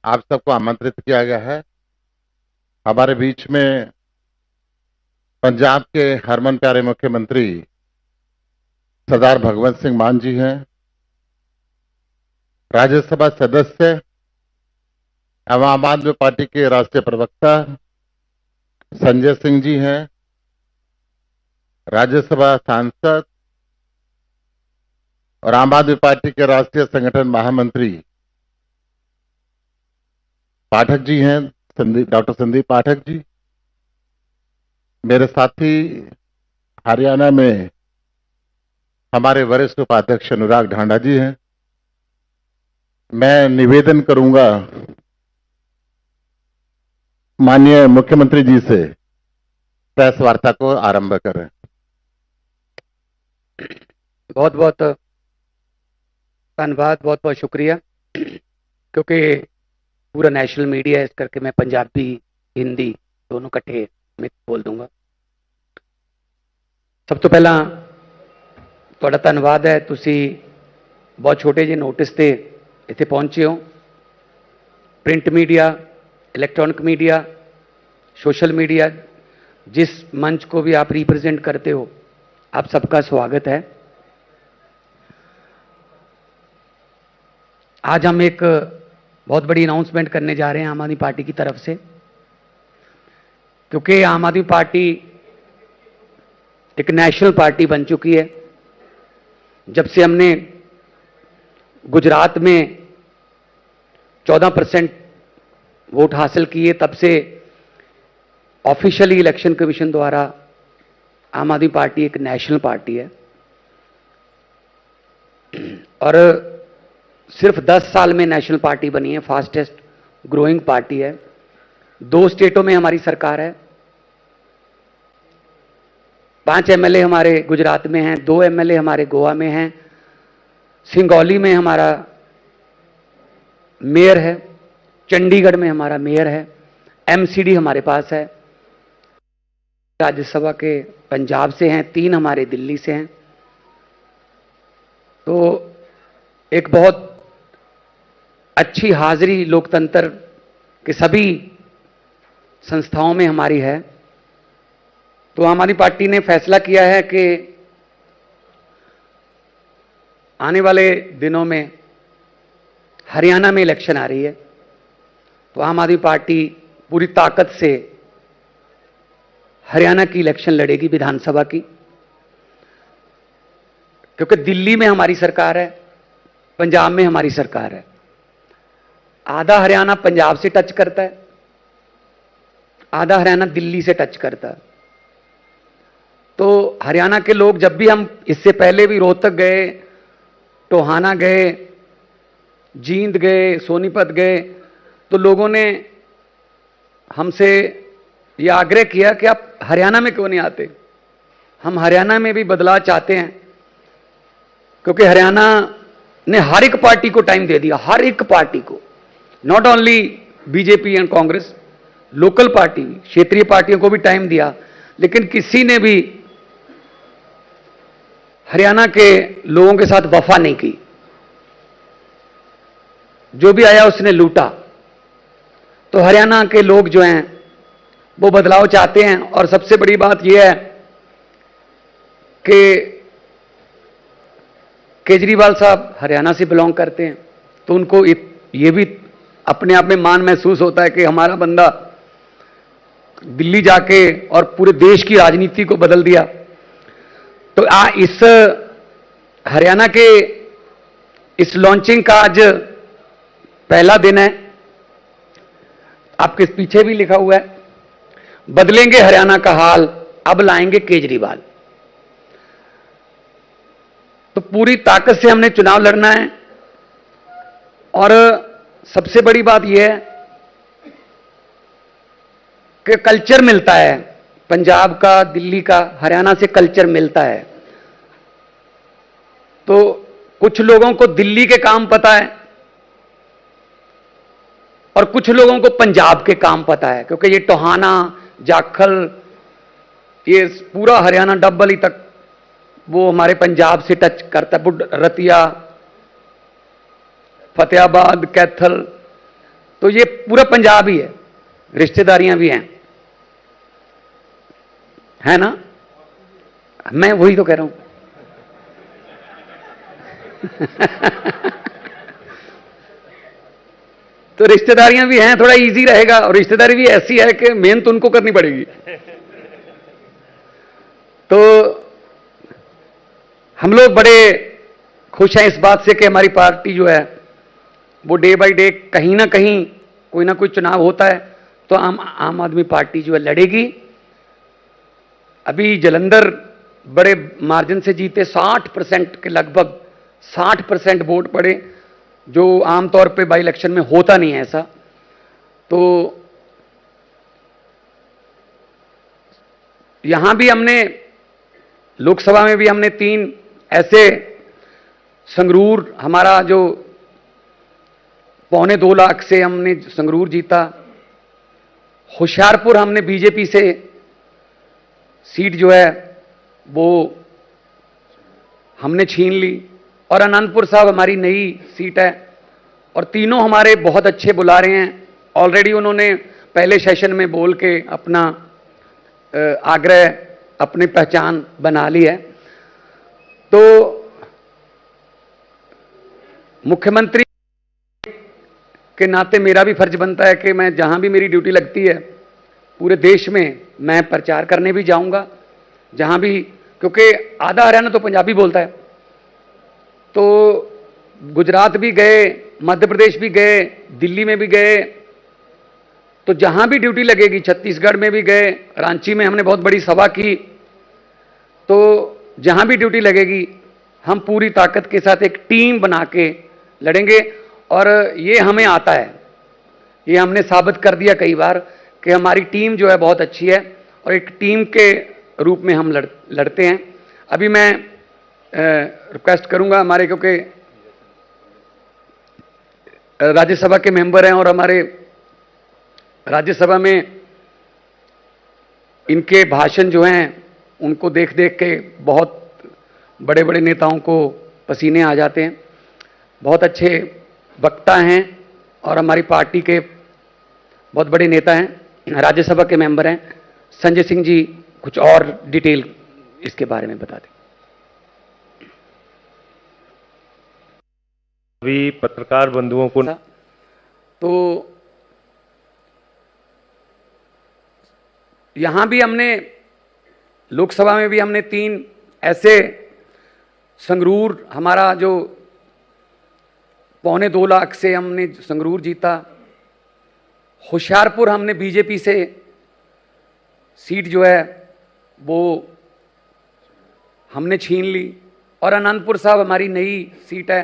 आप सबको आमंत्रित किया गया है। हमारे बीच में पंजाब के हरमन प्यारे मुख्यमंत्री सरदार भगवंत सिंह मान जी हैं। राज्यसभा सदस्य एवं आम आदमी पार्टी के राष्ट्रीय प्रवक्ता संजय सिंह जी हैं। राज्यसभा सांसद और आम आदमी पार्टी के राष्ट्रीय संगठन महामंत्री पाठक जी हैं, डॉक्टर संदीप पाठक जी। मेरे साथी हरियाणा में हमारे वरिष्ठ उपाध्यक्ष अनुराग ढांडा जी हैं। मैं निवेदन करूंगा माननीय मुख्यमंत्री जी से प्रेस वार्ता को आरंभ करें। बहुत बहुत धन्यवाद, बहुत बहुत शुक्रिया। क्योंकि पूरा नेशनल मीडिया है, इस करके मैं पंजाबी हिंदी दोनों इकट्ठे में बोल दूंगा। सब तो पहला ਤੁਹਾਡਾ ਧੰਨਵਾਦ ਹੈ, ਤੁਸੀਂ बहुत छोटे ਜਿਹੇ नोटिस ਤੇ ਇੱਥੇ पहुंचे हो। Print media, electronic media, social media, जिस मंच को भी आप रिप्रेजेंट करते हो, आप सबका स्वागत है। आज हम एक बहुत बड़ी अनाउंसमेंट करने जा रहे हैं आम आदमी पार्टी की तरफ से, क्योंकि आम आदमी पार्टी एक नेशनल पार्टी बन चुकी है। जब से हमने गुजरात में 14% वोट हासिल किए, तब से ऑफिशियली इलेक्शन कमीशन द्वारा आम आदमी पार्टी एक नेशनल पार्टी है। और सिर्फ 10 साल में नेशनल पार्टी बनी है, फास्टेस्ट ग्रोइंग पार्टी है। 2 स्टेटों में हमारी सरकार है, 5 एमएलए हमारे गुजरात में हैं, 2 एमएलए हमारे गोवा में हैं, सिंगौली में हमारा मेयर है, चंडीगढ़ में हमारा मेयर है, एमसीडी हमारे पास है। राज्यसभा के पंजाब से हैं, 3 हमारे दिल्ली से हैं। तो एक बहुत अच्छी हाजिरी लोकतंत्र के सभी संस्थाओं में हमारी है। तो आम आदमी पार्टी ने फैसला किया है कि आने वाले दिनों में हरियाणा में इलेक्शन आ रही है, तो आम आदमी पार्टी पूरी ताकत से हरियाणा की इलेक्शन लड़ेगी, विधानसभा की। क्योंकि दिल्ली में हमारी सरकार है, पंजाब में हमारी सरकार है। आधा हरियाणा पंजाब से टच करता है, आधा हरियाणा दिल्ली से टच करता है। तो हरियाणा के लोग, जब भी हम इससे पहले भी रोहतक गए, टोहाना गए, जींद गए, सोनीपत गए, तो लोगों ने हमसे ये आग्रह किया कि आप हरियाणा में क्यों नहीं आते। हम हरियाणा में भी बदलाव चाहते हैं, क्योंकि हरियाणा ने हर एक पार्टी को टाइम दे दिया, हर एक पार्टी को, not only BJP and Congress, local party, क्षेत्रीय पार्टियों को भी टाइम दिया, लेकिन किसी ने भी हरियाणा के लोगों के साथ वफा नहीं की। जो भी आया उसने लूटा। तो हरियाणा के लोग जो हैं वो बदलाव चाहते हैं। और सबसे बड़ी बात यह है कि केजरीवाल साहब हरियाणा से बिलोंग करते हैं, तो उनको ये भी अपने आप में मान महसूस होता है कि हमारा बंदा दिल्ली जाके और पूरे देश की राजनीति को बदल दिया। तो इस हरियाणा के इस लॉन्चिंग का आज पहला दिन है। आपके पीछे भी लिखा हुआ है, बदलेंगे हरियाणा का हाल, अब लाएंगे केजरीवाल। तो पूरी ताकत से हमने चुनाव लड़ना है। और सबसे बड़ी बात यह है कि कल्चर मिलता है, पंजाब का, दिल्ली का, हरियाणा से कल्चर मिलता है। तो कुछ लोगों को दिल्ली के काम पता है और कुछ लोगों को पंजाब के काम पता है, क्योंकि ये टोहाना, जाखल, ये पूरा हरियाणा डब्बली तक वो हमारे पंजाब से टच करता है। रतिया, फतेहाबाद, कैथल, तो तो ये पूरा पंजाब ही है, रिश्तेदारियां भी हैं, है ना? मैं वही तो कह रहा हूं। तो रिश्तेदारियां भी हैं, थोड़ा इजी रहेगा, और रिश्तेदारी भी ऐसी है कि मेहनत उनको करनी पड़ेगी। तो हम लोग बड़े खुश हैं इस बात से कि हमारी पार्टी जो है वो डे बाय डे कहीं ना कहीं कोई ना कोई चुनाव होता है तो आम आदमी पार्टी जो है लड़ेगी। अभी जलंधर बड़े मार्जिन से जीते, 60% के लगभग 60% वोट पड़े, जो आमतौर पे बाई इलेक्शन में होता नहीं है ऐसा। तो यहां भी हमने, लोकसभा में भी हमने 3 ऐसे, संगरूर हमारा जो 2.25 लाख से हमने संगरूर जीता, होशियारपुर हमने बीजेपी से सीट जो है वो हमने छीन ली, और अनंतपुर साहब हमारी नई सीट है, और तीनों हमारे बहुत अच्छे बुलारे हैं। ऑलरेडी उन्होंने पहले सेशन में बोल के अपना आग्रह, अपनी पहचान बना ली है। तो मुख्यमंत्री के नाते मेरा भी फर्ज बनता है कि मैं जहां भी मेरी ड्यूटी लगती है पूरे देश में मैं प्रचार करने भी जाऊंगा, जहां भी, क्योंकि आधा हरियाणा तो पंजाबी बोलता है। तो गुजरात भी गए, मध्य प्रदेश भी गए, दिल्ली में भी गए, तो जहां भी ड्यूटी लगेगी, छत्तीसगढ़ में भी गए, रांची में हमने बहुत बड़ी सभा की, तो जहां भी ड्यूटी लगेगी हम पूरी ताकत के साथ एक टीम बना के लड़ेंगे। और ये हमें आता है, ये हमने साबित कर दिया कई बार कि हमारी टीम जो है बहुत अच्छी है, और एक टीम के रूप में हम लड़ते हैं। अभी मैं रिक्वेस्ट करूंगा हमारे, क्योंकि राज्यसभा के मेंबर हैं और हमारे राज्यसभा में इनके भाषण जो हैं उनको देख देख के बहुत बड़े बड़े नेताओं को पसीने आ जाते हैं। बहुत अच्छे वक्ता हैं और हमारी पार्टी के बहुत बड़े नेता हैं, राज्यसभा के मेंबर हैं। संजय सिंह जी कुछ और डिटेल इसके बारे में बता दें। सभी पत्रकार बंधुओं को तो यहां भी हमने, लोकसभा में भी हमने 3 ऐसे, संगरूर हमारा जो 2.25 लाख से हमने संगरूर जीता, होशियारपुर हमने बीजेपी से सीट जो है वो हमने छीन ली, और अनंतपुर साहब हमारी नई सीट है,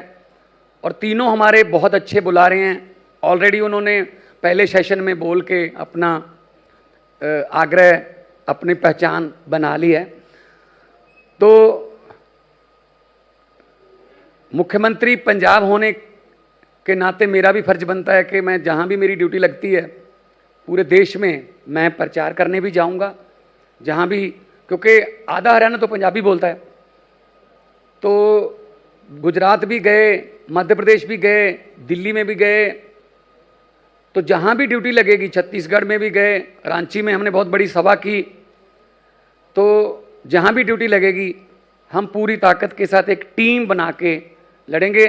और तीनों हमारे बहुत अच्छे बुलारे हैं। ऑलरेडी उन्होंने पहले सेशन में बोल के अपना आग्रह, अपनी पहचान बना ली है। तो मुख्यमंत्री पंजाब होने के नाते मेरा भी फर्ज बनता है कि मैं जहां भी मेरी ड्यूटी लगती है पूरे देश में मैं प्रचार करने भी जाऊंगा, जहां भी, क्योंकि आधा हरियाणा तो पंजाबी बोलता है। तो गुजरात भी गए, मध्य प्रदेश भी गए, दिल्ली में भी गए, तो जहां भी ड्यूटी लगेगी, छत्तीसगढ़ में भी गए, रांची में हमने बहुत बड़ी सभा की, तो जहां भी ड्यूटी लगेगी हम पूरी ताकत के साथ एक टीम बना के लड़ेंगे।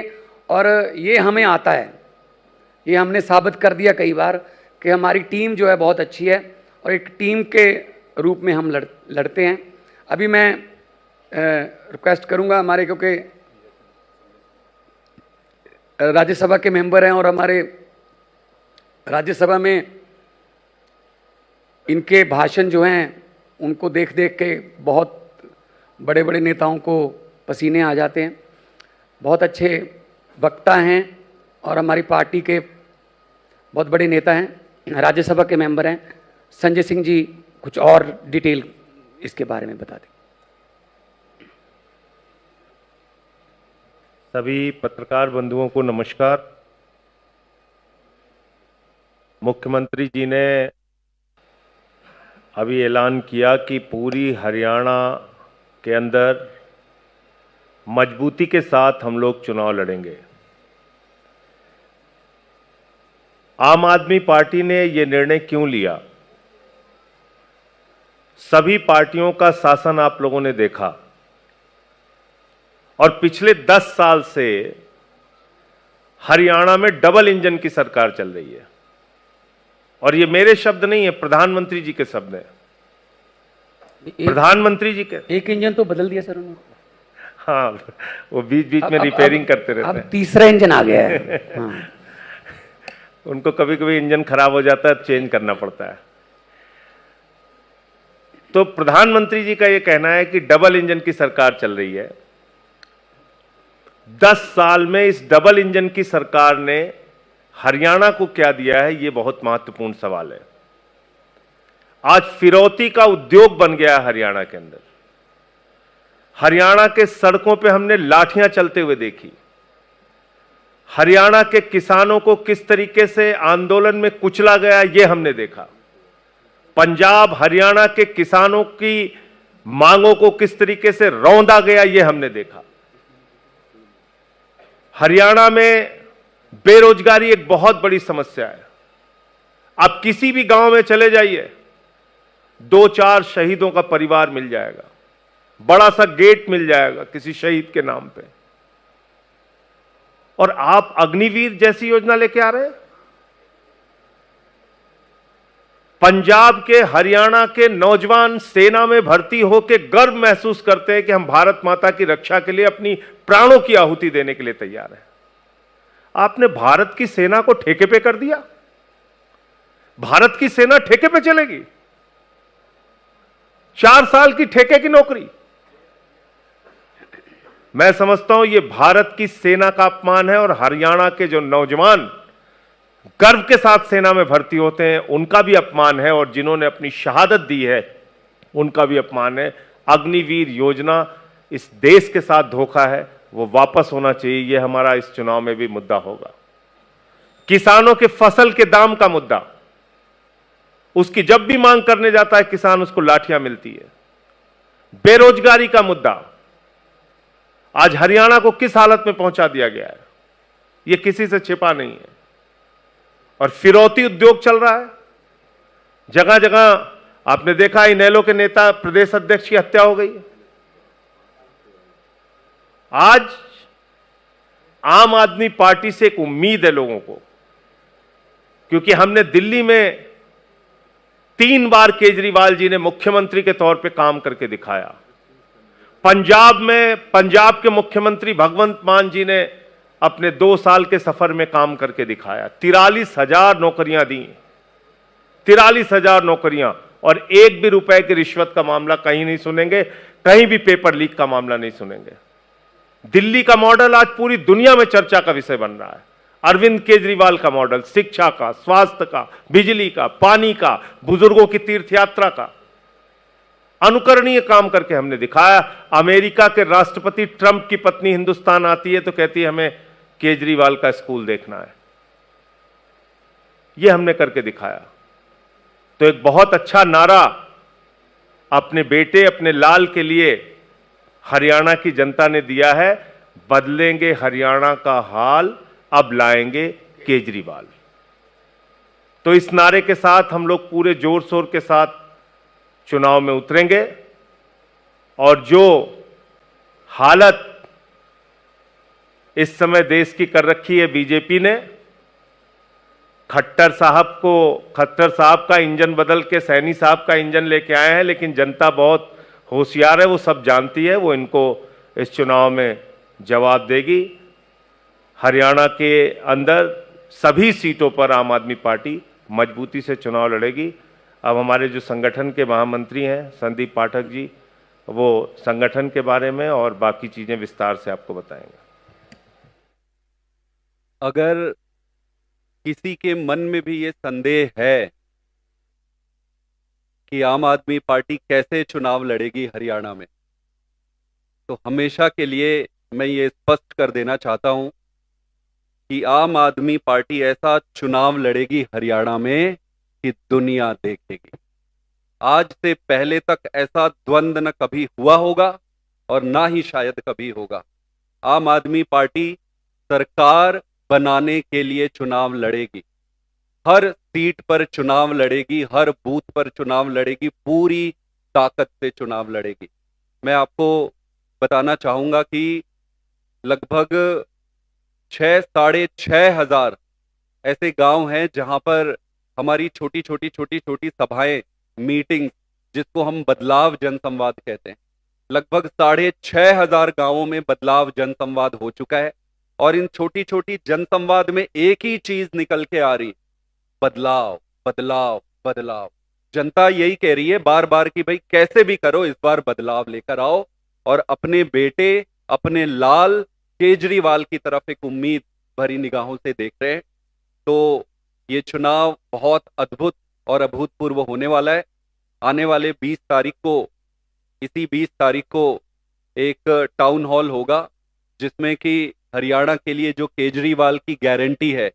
और ये हमें आता है, ये हमने साबित कर दिया कई बार कि हमारी टीम जो है बहुत अच्छी है, और एक टीम के रूप में हम लड़ते हैं। अभी मैं रिक्वेस्ट करूंगा हमारे, क्योंकि राज्यसभा के मेंबर हैं और हमारे राज्यसभा में इनके भाषण जो हैं उनको देख देख के बहुत बड़े बड़े नेताओं को पसीने आ जाते हैं। बहुत अच्छे वक्ता हैं और हमारी पार्टी के बहुत बड़े नेता हैं, राज्यसभा के मेंबर हैं। संजय सिंह जी कुछ और डिटेल इसके बारे में बता दें। सभी पत्रकार बंधुओं को नमस्कार। मुख्यमंत्री जी ने अभी ऐलान किया कि पूरी हरियाणा के अंदर मजबूती के साथ हम लोग चुनाव लड़ेंगे। आम आदमी पार्टी ने ये निर्णय क्यों लिया? सभी पार्टियों का शासन आप लोगों ने देखा और पिछले 10 साल से हरियाणा में डबल इंजन की सरकार चल रही है। और ये मेरे शब्द नहीं है, प्रधानमंत्री जी के शब्द हैं। प्रधानमंत्री जी के। एक इंजन तो बदल दिया सर उन्होंने। हाँ, वो बीच बीच में रिपेयरिंग करते रहते अब हैं। तीसरा इंजन आ गया है। हाँ। उनको कभी कभी इंजन खराब हो जाता है, चेंज करना पड़ता है। तो प्रधानमंत्री जी का यह कहना है कि डबल इंजन की सरकार चल रही है। 10 साल में इस डबल इंजन की सरकार ने हरियाणा को क्या दिया है, यह बहुत महत्वपूर्ण सवाल है। आज फिरौती का उद्योग बन गया है हरियाणा के अंदर। हरियाणा के सड़कों पे हमने लाठियां चलते हुए देखी। हरियाणा के किसानों को किस तरीके से आंदोलन में कुचला गया, यह हमने देखा। पंजाब हरियाणा के किसानों की मांगों को किस तरीके से रौंदा गया, यह हमने देखा। हरियाणा में बेरोजगारी एक बहुत बड़ी समस्या है। आप किसी भी गांव में चले जाइए, 2-4 शहीदों का परिवार मिल जाएगा, बड़ा सा गेट मिल जाएगा किसी शहीद के नाम पे। और आप अग्निवीर जैसी योजना लेके आ रहे हैं। पंजाब के, हरियाणा के नौजवान सेना में भर्ती होकर गर्व महसूस करते हैं कि हम भारत माता की रक्षा के लिए अपनी प्राणों की आहुति देने के लिए तैयार हैं। आपने भारत की सेना को ठेके पे कर दिया। भारत की सेना ठेके पे चलेगी। 4 साल की ठेके की नौकरी। मैं समझता हूं यह भारत की सेना का अपमान है और हरियाणा के जो नौजवान गर्व के साथ सेना में भर्ती होते हैं उनका भी अपमान है, और जिन्होंने अपनी शहादत दी है उनका भी अपमान है। अग्निवीर योजना इस देश के साथ धोखा है, वो वापस होना चाहिए। यह हमारा इस चुनाव में भी मुद्दा होगा। किसानों के फसल के दाम का मुद्दा, उसकी जब भी मांग करने जाता है किसान, उसको लाठियां मिलती है। बेरोजगारी का मुद्दा, आज हरियाणा को किस हालत में पहुंचा दिया गया है, यह किसी से छिपा नहीं है। और फिरौती उद्योग चल रहा है जगह जगह। आपने देखा इनेलो के नेता प्रदेश अध्यक्ष की हत्या हो गई। आज आम आदमी पार्टी से एक उम्मीद है लोगों को, क्योंकि हमने दिल्ली में 3 बार केजरीवाल जी ने मुख्यमंत्री के तौर पे काम करके दिखाया। पंजाब में पंजाब के मुख्यमंत्री भगवंत मान जी ने अपने 2 साल के सफर में काम करके दिखाया। 43,000 नौकरियां दी, 43,000 नौकरियां, और एक भी रुपए की रिश्वत का मामला कहीं नहीं सुनेंगे, कहीं भी पेपर लीक का मामला नहीं सुनेंगे। दिल्ली का मॉडल आज पूरी दुनिया में चर्चा का विषय बन रहा है। अरविंद केजरीवाल का मॉडल, शिक्षा का, स्वास्थ्य का, बिजली का, पानी का, बुजुर्गों की तीर्थ यात्रा का, अनुकरणीय काम करके हमने दिखाया। अमेरिका के राष्ट्रपति ट्रंप की पत्नी हिंदुस्तान आती है तो कहती है हमें केजरीवाल का स्कूल देखना है। यह हमने करके दिखाया। तो एक बहुत अच्छा नारा अपने बेटे, अपने लाल के लिए हरियाणा की जनता ने दिया है, बदलेंगे हरियाणा का हाल, अब लाएंगे केजरीवाल। तो इस नारे के साथ हम लोग पूरे जोर शोर के साथ चुनाव में उतरेंगे। और जो हालत इस समय देश की कर रखी है बीजेपी ने, खट्टर साहब का इंजन बदल के सैनी साहब का इंजन लेके आए हैं, लेकिन जनता बहुत होशियार है, वो सब जानती है, वो इनको इस चुनाव में जवाब देगी। हरियाणा के अंदर सभी सीटों पर आम आदमी पार्टी मजबूती से चुनाव लड़ेगी। अब हमारे जो संगठन के महामंत्री हैं संदीप पाठक जी, वो संगठन के बारे में और बाकी चीजें विस्तार से आपको बताएंगे। अगर किसी के मन में भी ये संदेह है कि आम आदमी पार्टी कैसे चुनाव लड़ेगी हरियाणा में, तो हमेशा के लिए मैं ये स्पष्ट कर देना चाहता हूं कि आम आदमी पार्टी ऐसा चुनाव लड़ेगी हरियाणा में कि दुनिया देखेगी। आज से पहले तक ऐसा द्वंद्व न कभी हुआ होगा और ना ही शायद कभी होगा। आम आदमी पार्टी सरकार बनाने के लिए चुनाव लड़ेगी। हर सीट पर चुनाव लड़ेगी, हर बूथ पर चुनाव लड़ेगी, पूरी ताकत से चुनाव लड़ेगी। मैं आपको बताना चाहूंगा कि लगभग 6,500 ऐसे गांव हैं जहां पर हमारी छोटी छोटी सभाएं, मीटिंग, जिसको हम बदलाव जनसंवाद कहते हैं, लगभग 6,500 गांवों में बदलाव जनसंवाद हो चुका है। और इन छोटी छोटी जनसंवाद में एक ही चीज निकल के आ रही, बदलाव बदलाव बदलाव। जनता यही कह रही है बार बार कि भाई कैसे भी करो इस बार बदलाव लेकर आओ, और अपने बेटे, अपने लाल केजरीवाल की तरफ एक उम्मीद भरी निगाहों से देख रहे हैं। तो ये चुनाव बहुत अद्भुत और अभूतपूर्व होने वाला है। आने वाले 20 तारीख को, इसी 20 तारीख को एक टाउन हॉल होगा जिसमें कि हरियाणा के लिए जो केजरीवाल की गारंटी है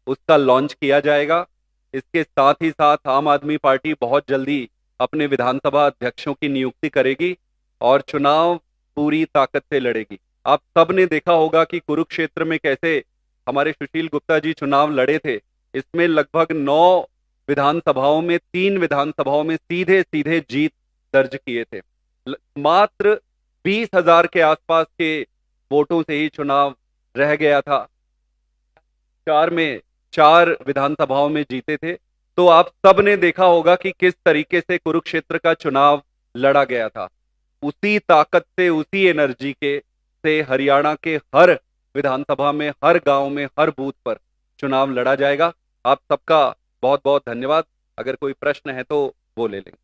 उसका लॉन्च किया जाएगा। इसके साथ ही साथ आम आदमी पार्टी बहुत जल्दी अपने विधानसभा अध्यक्षों की नियुक्ति करेगी और चुनाव पूरी ताकत से लड़ेगी। आप सब ने देखा होगा कि कुरुक्षेत्र में कैसे हमारे सुशील गुप्ता जी चुनाव लड़े थे। इसमें लगभग 9 विधानसभाओं में, 3 विधानसभाओं में सीधे सीधे जीत दर्ज किए थे। मात्र 20,000 के आसपास के वोटों से ही चुनाव रह गया था। 4 विधानसभाओं में जीते थे। तो आप सब ने देखा होगा कि किस तरीके से कुरुक्षेत्र का चुनाव लड़ा गया था। उसी ताकत से, उसी एनर्जी के से हरियाणा के हर विधानसभा में, हर गांव में, हर बूथ पर चुनाव लड़ा जाएगा। आप सबका बहुत बहुत धन्यवाद। अगर कोई प्रश्न है तो वो ले लेंगे।